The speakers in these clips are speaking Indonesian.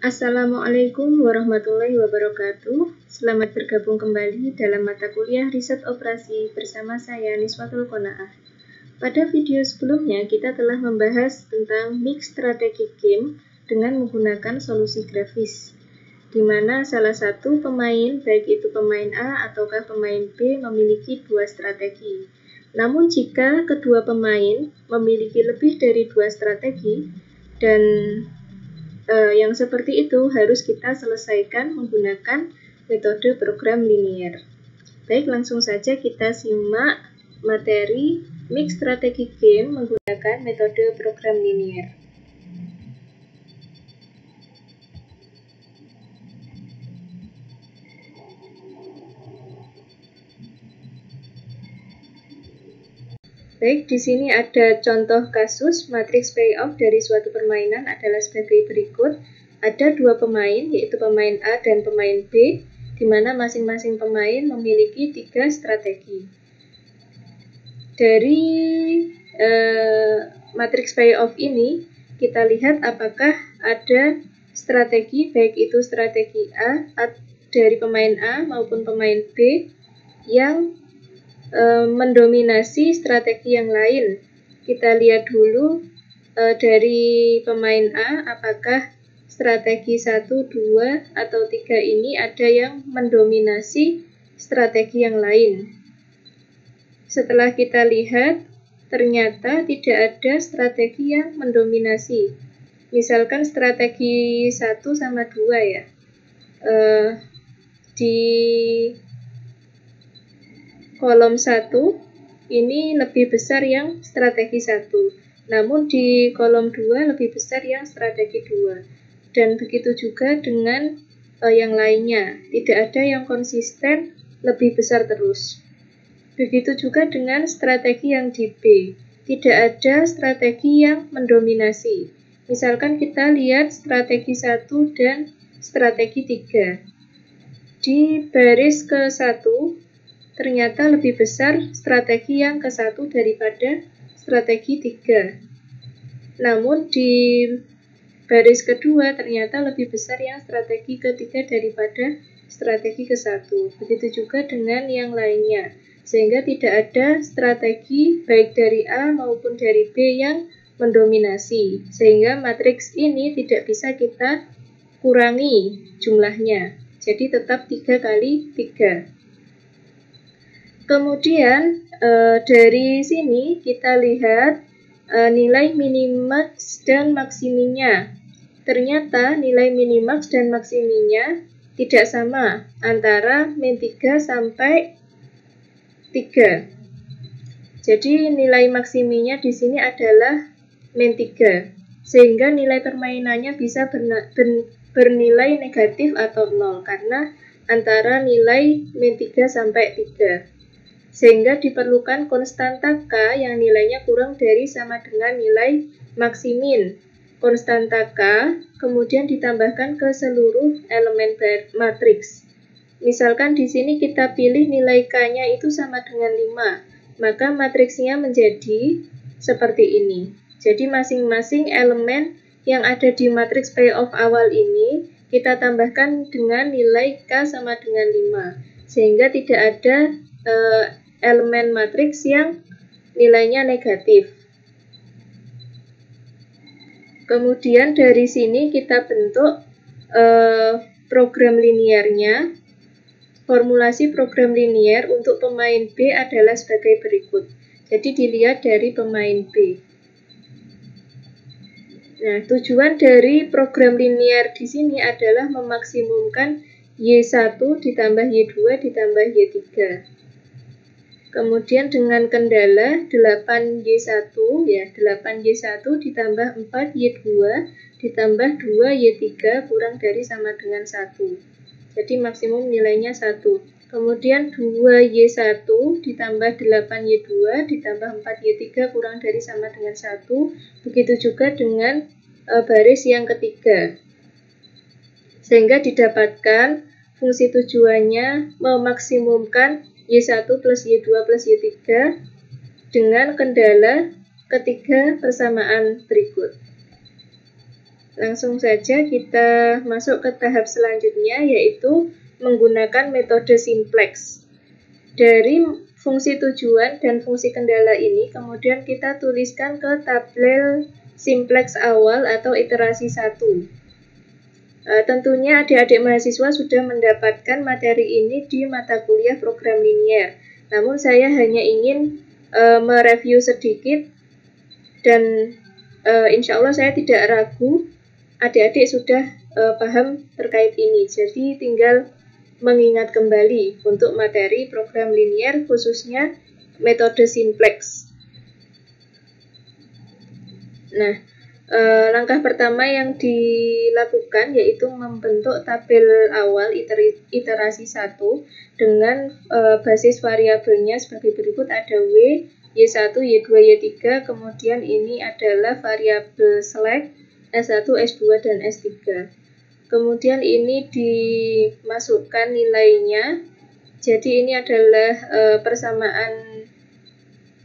Assalamualaikum warahmatullahi wabarakatuh. Selamat bergabung kembali dalam mata kuliah riset operasi bersama saya Niswatul Qanaah. Pada video sebelumnya kita telah membahas tentang mix strategic game dengan menggunakan solusi grafis, di mana salah satu pemain, baik itu pemain A ataukah pemain B, memiliki dua strategi. Namun jika kedua pemain memiliki lebih dari dua strategi dan yang seperti itu harus kita selesaikan menggunakan metode program linear. Baik, langsung saja kita simak materi mix strategic game menggunakan metode program linear. Baik, di sini ada contoh kasus matriks payoff dari suatu permainan adalah sebagai berikut. Ada dua pemain, yaitu pemain A dan pemain B, di mana masing-masing pemain memiliki tiga strategi. Dari matriks payoff ini, kita lihat apakah ada strategi, baik itu strategi A dari pemain A maupun pemain B, yang mendominasi strategi yang lain. Kita lihat dulu dari pemain A, apakah strategi 1, 2, atau 3 ini ada yang mendominasi strategi yang lain. Setelah kita lihat, ternyata tidak ada strategi yang mendominasi. Misalkan strategi 1 sama 2 ya. Di kolom 1 ini lebih besar yang strategi 1, namun di kolom 2 lebih besar yang strategi 2. Dan begitu juga dengan yang lainnya, tidak ada yang konsisten lebih besar terus. Begitu juga dengan strategi yang di B, tidak ada strategi yang mendominasi. Misalkan kita lihat strategi 1 dan strategi 3. Di baris ke-1 ternyata lebih besar strategi yang ke-1 daripada strategi 3. Namun di baris kedua ternyata lebih besar yang strategi ke-3 daripada strategi ke-1. Begitu juga dengan yang lainnya. Sehingga tidak ada strategi baik dari A maupun dari B yang mendominasi. Sehingga matriks ini tidak bisa kita kurangi jumlahnya. Jadi tetap 3 kali 3. Kemudian dari sini kita lihat nilai minimax dan maksiminya. Ternyata nilai minimax dan maksiminya tidak sama antara min 3 sampai 3. Jadi nilai maksiminya di sini adalah min 3. Sehingga nilai permainannya bisa bernilai negatif atau 0 karena antara nilai min 3 sampai 3. Sehingga diperlukan konstanta K yang nilainya kurang dari sama dengan nilai maksimin. Konstanta K kemudian ditambahkan ke seluruh elemen matriks. Misalkan di sini kita pilih nilai K-nya itu sama dengan 5, maka matriksnya menjadi seperti ini. Jadi masing-masing elemen yang ada di matriks payoff awal ini kita tambahkan dengan nilai K sama dengan 5, sehingga tidak ada elemen matriks yang nilainya negatif. Kemudian dari sini kita bentuk program linearnya. Formulasi program linear untuk pemain B adalah sebagai berikut. Jadi dilihat dari pemain B. Nah, tujuan dari program linear di sini adalah memaksimumkan Y1 ditambah Y2 ditambah Y3. Kemudian dengan kendala 8Y1 ya, 8Y1 ditambah 4Y2 ditambah 2Y3 kurang dari sama dengan 1. Jadi maksimum nilainya 1. Kemudian 2Y1 ditambah 8Y2 ditambah 4Y3 kurang dari sama dengan 1. Begitu juga dengan baris yang ketiga. Sehingga didapatkan fungsi tujuannya memaksimumkan Y1 plus Y2 plus Y3 dengan kendala ketiga persamaan berikut. Langsung saja kita masuk ke tahap selanjutnya, yaitu menggunakan metode simplex. Dari fungsi tujuan dan fungsi kendala ini kemudian kita tuliskan ke tabel simplex awal atau iterasi 1. Tentunya adik-adik mahasiswa sudah mendapatkan materi ini di mata kuliah program linier. Namun saya hanya ingin mereview sedikit dan insya Allah saya tidak ragu adik-adik sudah paham terkait ini. Jadi tinggal mengingat kembali untuk materi program linier khususnya metode simplex. Nah, langkah pertama yang dilakukan yaitu membentuk tabel awal iterasi 1 dengan basis variabelnya sebagai berikut. Ada W, Y1, Y2, Y3, kemudian ini adalah variabel select S1, S2, dan S3. Kemudian ini dimasukkan nilainya. Jadi ini adalah persamaan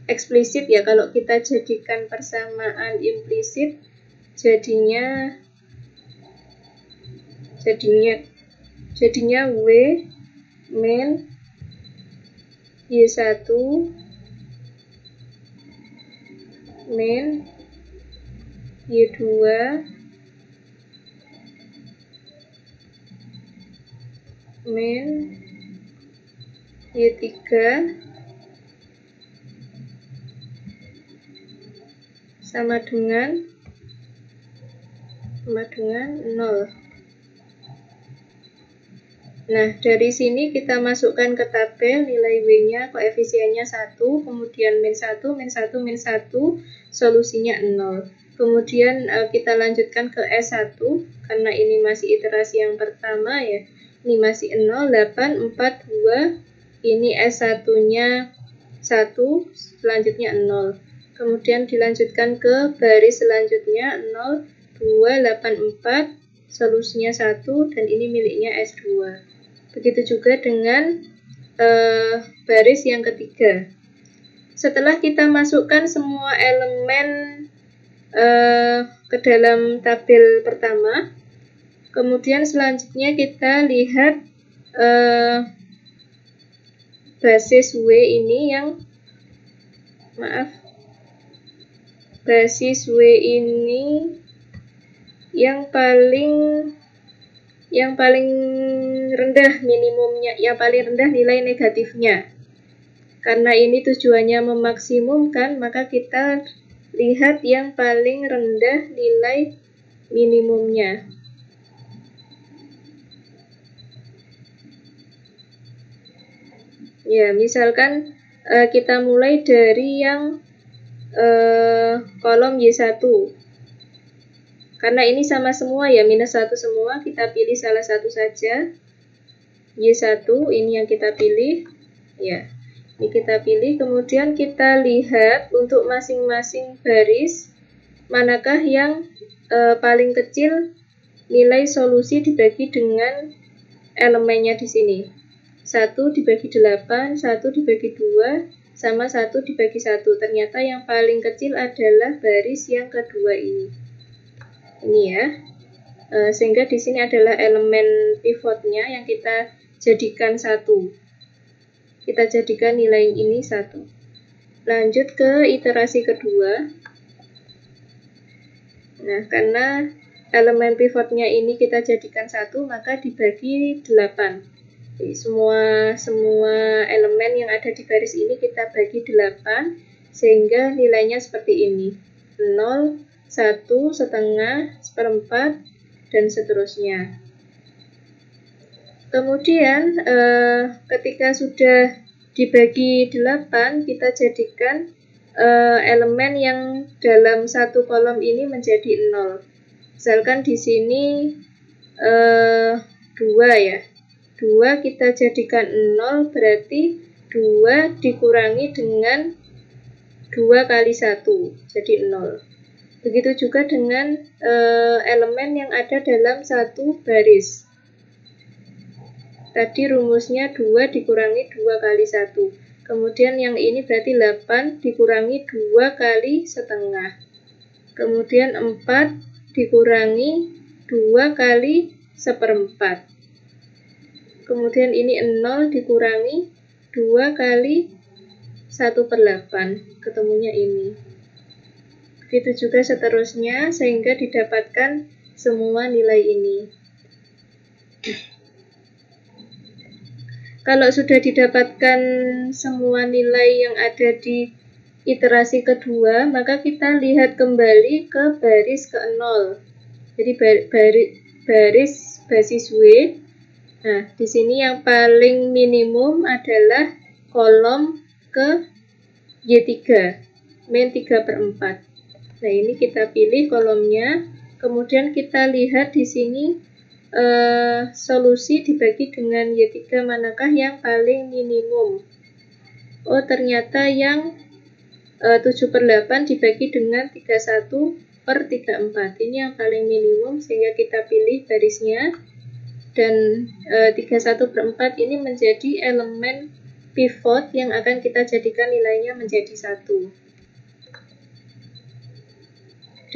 eksplisit ya. Kalau kita jadikan persamaan implisit jadinya W min Y1 min Y2 min Y3 sama dengan 0. Nah, dari sini kita masukkan ke tabel nilai W-nya, koefisiennya 1, kemudian min 1, min 1, min 1, solusinya 0. Kemudian kita lanjutkan ke S1, karena ini masih iterasi yang pertama ya. Ini masih 0, 8, 4, 2, ini S1-nya 1, selanjutnya 0. Kemudian dilanjutkan ke baris selanjutnya 0, 2, 8, 4, solusinya 1, dan ini miliknya S2. Begitu juga dengan baris yang ketiga. Setelah kita masukkan semua elemen ke dalam tabel pertama, kemudian selanjutnya kita lihat basis W ini basis W ini yang paling rendah minimumnya, yang paling rendah nilai negatifnya. Karena ini tujuannya memaksimumkan, maka kita lihat yang paling rendah nilai minimumnya. Ya, misalkan kita mulai dari yang kolom Y1. Karena ini sama semua ya, minus 1 semua, kita pilih salah satu saja. Y1, ini yang kita pilih. Ya, ini kita pilih. Kemudian kita lihat untuk masing-masing baris, manakah yang paling kecil nilai solusi dibagi dengan elemennya di sini. 1 dibagi 8, 1 dibagi 2, sama 1 dibagi 1. Ternyata yang paling kecil adalah baris yang kedua ini. Ini ya, sehingga di sini adalah elemen pivotnya yang kita jadikan 1. Kita jadikan nilai ini 1. Lanjut ke iterasi kedua. Nah, karena elemen pivotnya ini kita jadikan 1, maka dibagi 8. Jadi semua elemen yang ada di baris ini kita bagi 8, sehingga nilainya seperti ini. 0, 1, setengah, seperempat, dan seterusnya. Kemudian ketika sudah dibagi 8, kita jadikan elemen yang dalam satu kolom ini menjadi 0. Misalkan di sini 2 ya. 2 kita jadikan 0, berarti 2 dikurangi dengan 2 kali 1, jadi 0. Begitu juga dengan elemen yang ada dalam satu baris. Tadi rumusnya 2 dikurangi 2 kali 1. Kemudian yang ini berarti 8 dikurangi 2 kali setengah. Kemudian 4 dikurangi 2 kali 1/4. Kemudian ini 0 dikurangi 2 kali 1/8. Ketemunya ini. Begitu juga seterusnya sehingga didapatkan semua nilai ini. Kalau sudah didapatkan semua nilai yang ada di iterasi kedua, maka kita lihat kembali ke baris ke-0. Jadi baris basis W. Nah, di sini yang paling minimum adalah kolom ke Y3, min 3/4. Nah, ini kita pilih kolomnya. Kemudian kita lihat di sini solusi dibagi dengan Y3 manakah yang paling minimum. Oh, ternyata yang 7/8 dibagi dengan 31/34. Ini yang paling minimum, sehingga kita pilih barisnya. Dan 31/4 ini menjadi elemen pivot yang akan kita jadikan nilainya menjadi 1.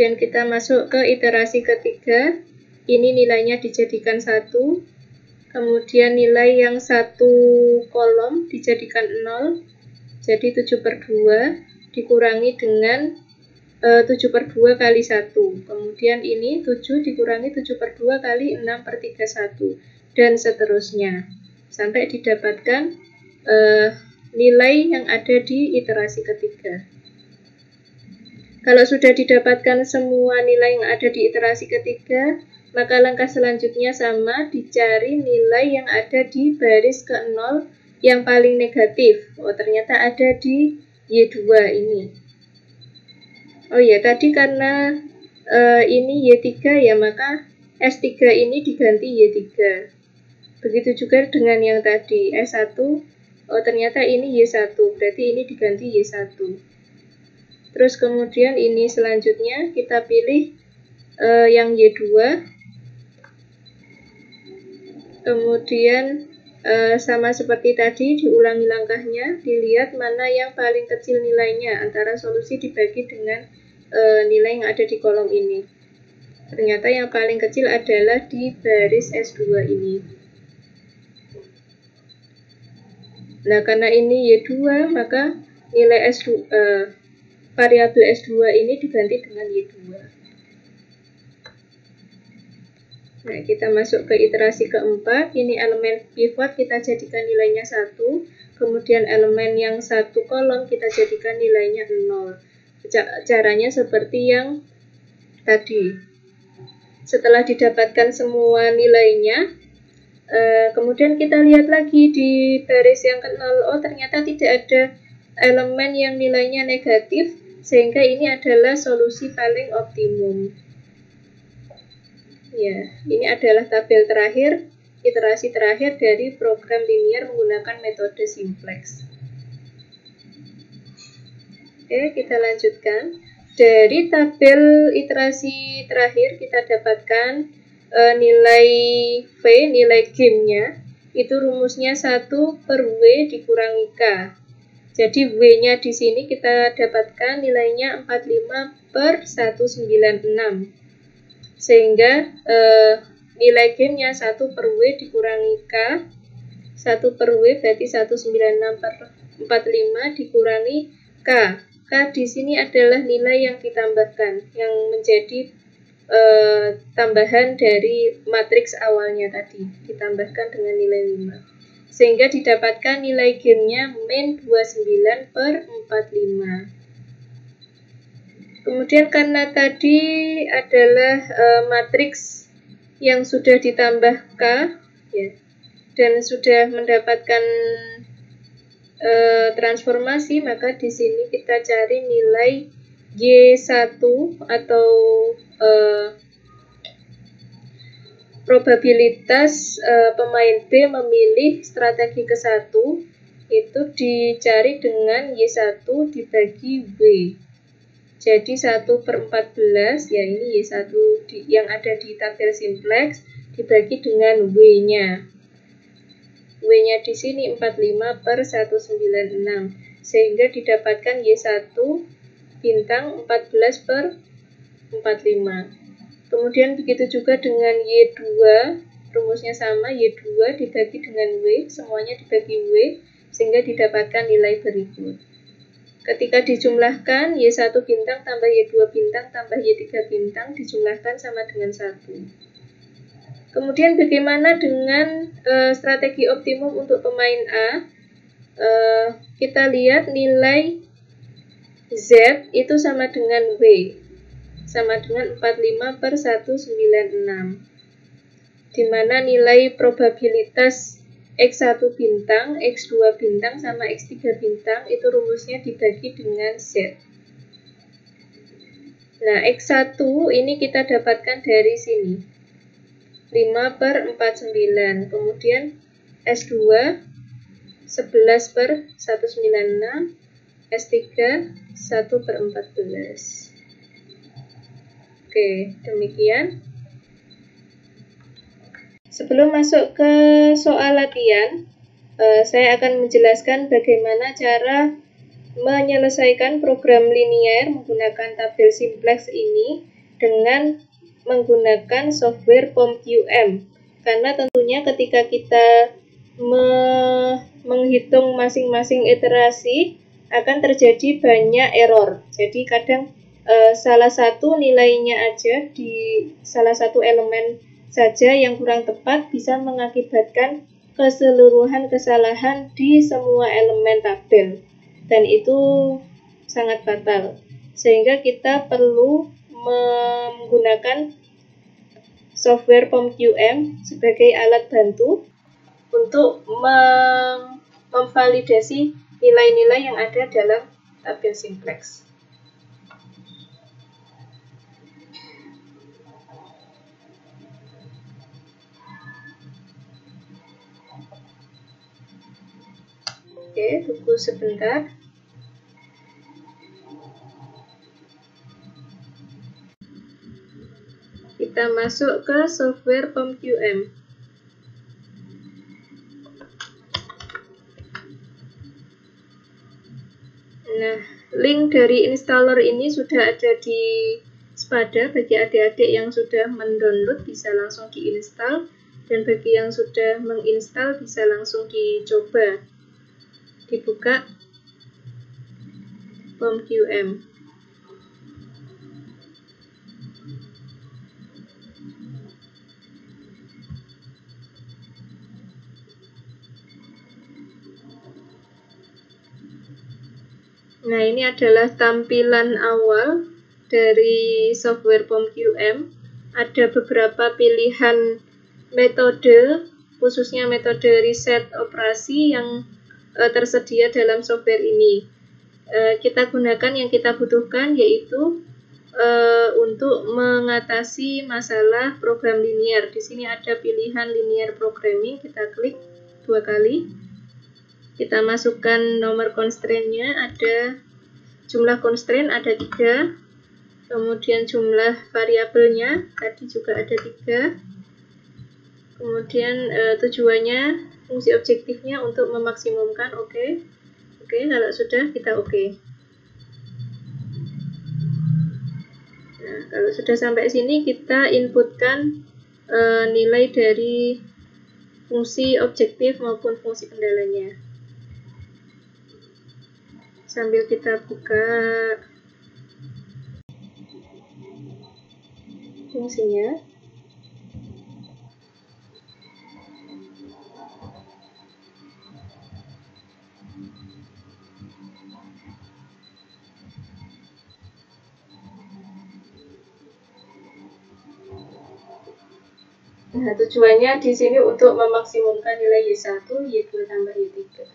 Dan kita masuk ke iterasi ketiga. Ini nilainya dijadikan 1. Kemudian nilai yang satu kolom dijadikan 0. Jadi 7/2 dikurangi dengan 7/2 kali 1. Kemudian ini 7 dikurangi 7/2 kali 6/31. Dan seterusnya. Sampai didapatkan nilai yang ada di iterasi ketiga. Kalau sudah didapatkan semua nilai yang ada di iterasi ketiga, maka langkah selanjutnya sama, dicari nilai yang ada di baris ke-0 yang paling negatif. Oh, ternyata ada di Y2 ini. Oh ya, tadi karena ini Y3 ya, maka S3 ini diganti Y3. Begitu juga dengan yang tadi, S1. Oh, ternyata ini Y1, berarti ini diganti Y1. Terus kemudian ini selanjutnya kita pilih yang Y2. Kemudian sama seperti tadi, diulangi langkahnya, dilihat mana yang paling kecil nilainya antara solusi dibagi dengan nilai yang ada di kolom ini. Ternyata yang paling kecil adalah di baris S2 ini. Nah, karena ini Y2, maka nilai S2, variabel S2 ini diganti dengan Y2. Nah, kita masuk ke iterasi keempat. Ini elemen pivot kita jadikan nilainya 1. Kemudian elemen yang satu kolom kita jadikan nilainya 0. Caranya seperti yang tadi. Setelah didapatkan semua nilainya, kemudian kita lihat lagi di baris yang ke-0. Oh, ternyata tidak ada elemen yang nilainya negatif, sehingga ini adalah solusi paling optimum. Ya, ini adalah tabel terakhir, iterasi terakhir dari program linear menggunakan metode simplex. Oke, kita lanjutkan. Dari tabel iterasi terakhir kita dapatkan nilai V, nilai G-nya, itu rumusnya 1/W dikurangi K. Jadi W-nya di sini kita dapatkan nilainya 45/196. Sehingga nilai G-nya 1/W dikurangi K. 1/W berarti 196/45 dikurangi K. K di sini adalah nilai yang ditambahkan, yang menjadi tambahan dari matriks awalnya tadi, ditambahkan dengan nilai 5. Sehingga didapatkan nilai G-nya min 29/45. Kemudian karena tadi adalah matriks yang sudah ditambah K, ya, dan sudah mendapatkan transformasi, maka di sini kita cari nilai Y1 atau probabilitas pemain B memilih strategi ke-1 itu dicari dengan Y1 dibagi W. Jadi 1/14, ya ini Y1 yang ada di tabel simplex dibagi dengan W-nya. W-nya di sini 45/196, sehingga didapatkan Y1 bintang 14/45. Kemudian begitu juga dengan Y2, rumusnya sama, Y2 dibagi dengan W, semuanya dibagi W, sehingga didapatkan nilai berikut. Ketika dijumlahkan, Y1 bintang tambah Y2 bintang tambah Y3 bintang dijumlahkan sama dengan 1. Kemudian bagaimana dengan strategi optimum untuk pemain A? Kita lihat nilai Z itu sama dengan W, sama dengan 45/196, di mana nilai probabilitas X1 bintang, X2 bintang, sama X3 bintang itu rumusnya dibagi dengan Z. Nah, X1 ini kita dapatkan dari sini, 5/49, kemudian S2 11/196, S3 1/14. Oke, demikian. Sebelum masuk ke soal latihan, saya akan menjelaskan bagaimana cara menyelesaikan program linier menggunakan tabel simplex ini dengan menggunakan software POMQM. Karena tentunya ketika kita menghitung masing-masing iterasi akan terjadi banyak error. Jadi kadang salah satu nilainya aja di salah satu elemen saja yang kurang tepat bisa mengakibatkan keseluruhan kesalahan di semua elemen tabel, dan itu sangat fatal, sehingga kita perlu menggunakan software POMQM sebagai alat bantu untuk memvalidasi nilai-nilai yang ada dalam tabel simplex. Oke, tunggu sebentar. Kita masuk ke software POMQM. Nah, link dari installer ini sudah ada di Spada. Bagi adik-adik yang sudah mendownload bisa langsung diinstal, dan bagi yang sudah menginstal bisa langsung dicoba. Dibuka POMQM. Nah, ini adalah tampilan awal dari software POMQM. Ada beberapa pilihan metode, khususnya metode riset operasi yang tersedia dalam software ini. Kita gunakan yang kita butuhkan, yaitu untuk mengatasi masalah program linear. Di sini ada pilihan linear programming, kita klik 2 kali. Kita masukkan nomor constraint-nya, ada jumlah constraint ada 3, kemudian jumlah variabelnya tadi juga ada 3, kemudian tujuannya, fungsi objektifnya untuk memaksimumkan. Oke, kalau sudah kita oke. Nah, kalau sudah sampai sini kita inputkan nilai dari fungsi objektif maupun fungsi kendalanya. Sambil kita buka fungsinya. Nah, tujuannya di sini untuk memaksimumkan nilai Y1, Y2 tambah Y3.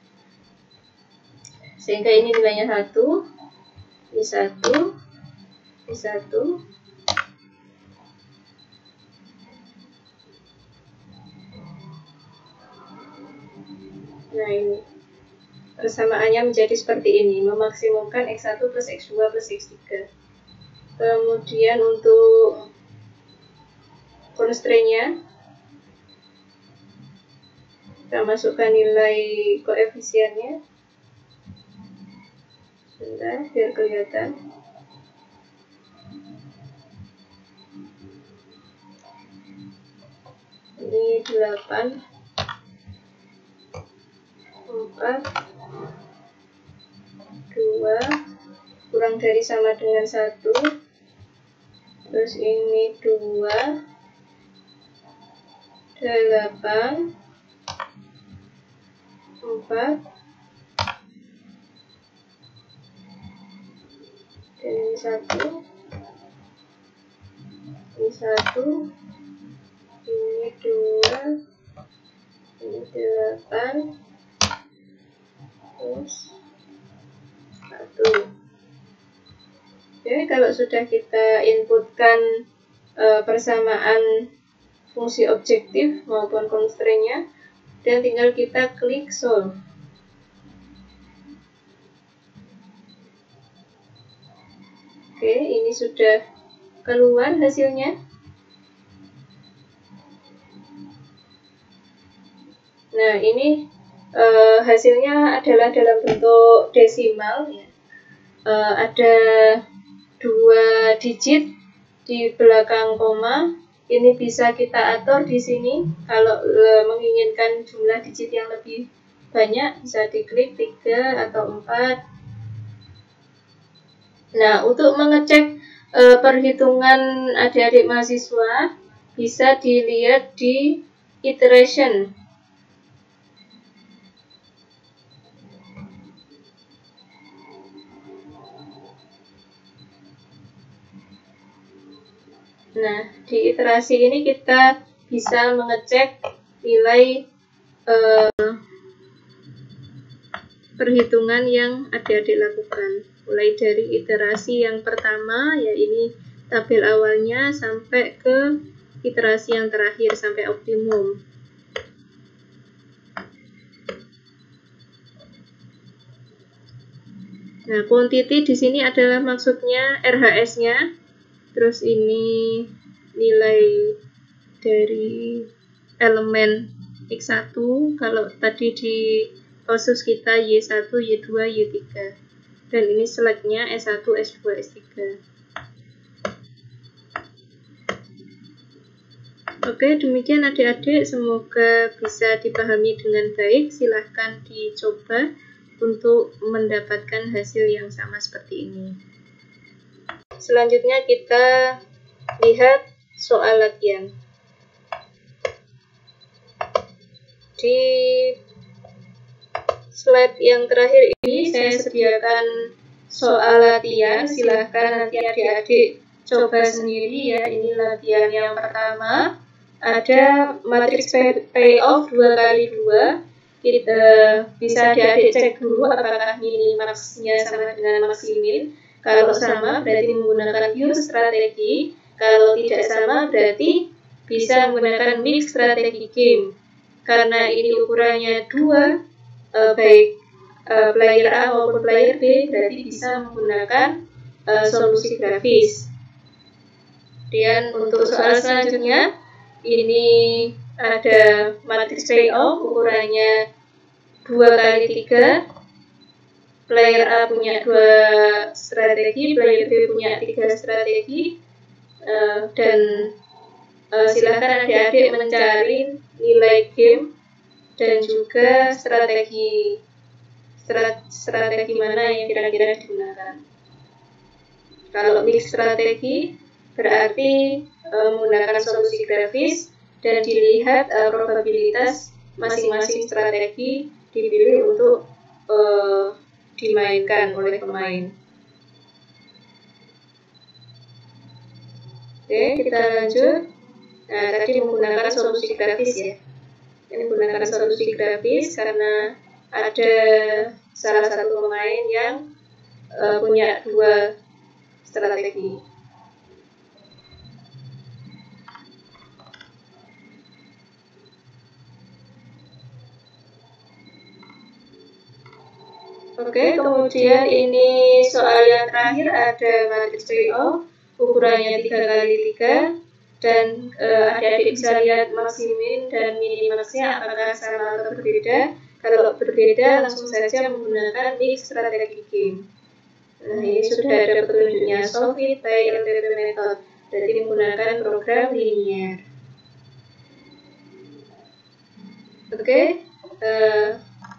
Sehingga ini nilainya 1, Y1, Y1. Nah, ini persamaannya menjadi seperti ini, memaksimumkan X1 plus X2 plus X3. Kemudian untuk constraint-nya, kita masukkan nilai koefisiennya. Bentar, biar kelihatan. Ini 8, 4, 2, kurang dari sama dengan 1. Terus ini 2, 8, 4, dan ini 1, ini 1, ini 2, ini 8, terus 1. Oke, kalau sudah kita inputkan persamaan fungsi objektif maupun constraint-nya, dan tinggal kita klik solve. Oke, ini sudah keluar hasilnya. Nah, ini hasilnya adalah dalam bentuk desimal, ya. Ada 2 digit di belakang koma. Ini bisa kita atur di sini. Kalau menginginkan jumlah digit yang lebih banyak, bisa diklik 3 atau 4. Nah, untuk mengecek perhitungan adik-adik mahasiswa, bisa dilihat di iteration. Nah, di iterasi ini kita bisa mengecek nilai perhitungan yang adik-adik lakukan. Mulai dari iterasi yang pertama, ya ini tabel awalnya, sampai ke iterasi yang terakhir, sampai optimum. Nah, quantity di sini adalah maksudnya RHS-nya. Terus ini nilai dari elemen X1, kalau tadi di kasus kita Y1, Y2, Y3. Dan ini select-nya S1, S2, S3. Oke, demikian adik-adik, semoga bisa dipahami dengan baik. Silahkan dicoba untuk mendapatkan hasil yang sama seperti ini. Selanjutnya kita lihat soal latihan. Di slide yang terakhir ini saya sediakan soal latihan. Silahkan nanti adik-adik coba sendiri, ya. Ini latihan yang pertama. Ada matriks payoff 2x2. Kita bisa adik-adik cek dulu apakah minimaxnya sama dengan maksimin. Kalau sama berarti menggunakan pure strategi. Kalau tidak sama berarti bisa menggunakan mix strategi game. Karena ini ukurannya 2, baik player A maupun player B, berarti bisa menggunakan solusi grafis. Kemudian untuk soal selanjutnya, ini ada matriks payoff ukurannya 2x3. Player A punya 2 strategi, player B punya 3 strategi, dan silakan adik-adik mencari nilai game dan juga strategi mana yang kira-kira digunakan. Kalau mix strategi berarti menggunakan solusi grafis dan dilihat probabilitas masing-masing strategi dipilih untuk dimainkan oleh pemain. Oke, kita lanjut. Nah, tadi menggunakan solusi grafis, ya. Ini menggunakan solusi grafis karena ada salah satu pemain yang punya 2 strategi. Oke, kemudian ini soal yang terakhir, ada matriks payoff ukurannya 3x3, dan adik-adik bisa lihat maksimin dan minimaxnya apakah sama atau berbeda. Kalau berbeda, langsung saja menggunakan mix strategi game. Nah, ini sudah ada petunjuknya, solve it by LTP method, berarti menggunakan program linear. Oke,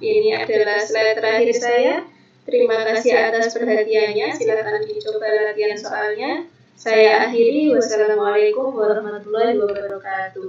ini adalah slide terakhir saya. Terima kasih atas perhatiannya. Silakan dicoba latihan soalnya. Saya akhiri. Wassalamualaikum warahmatullahi wabarakatuh.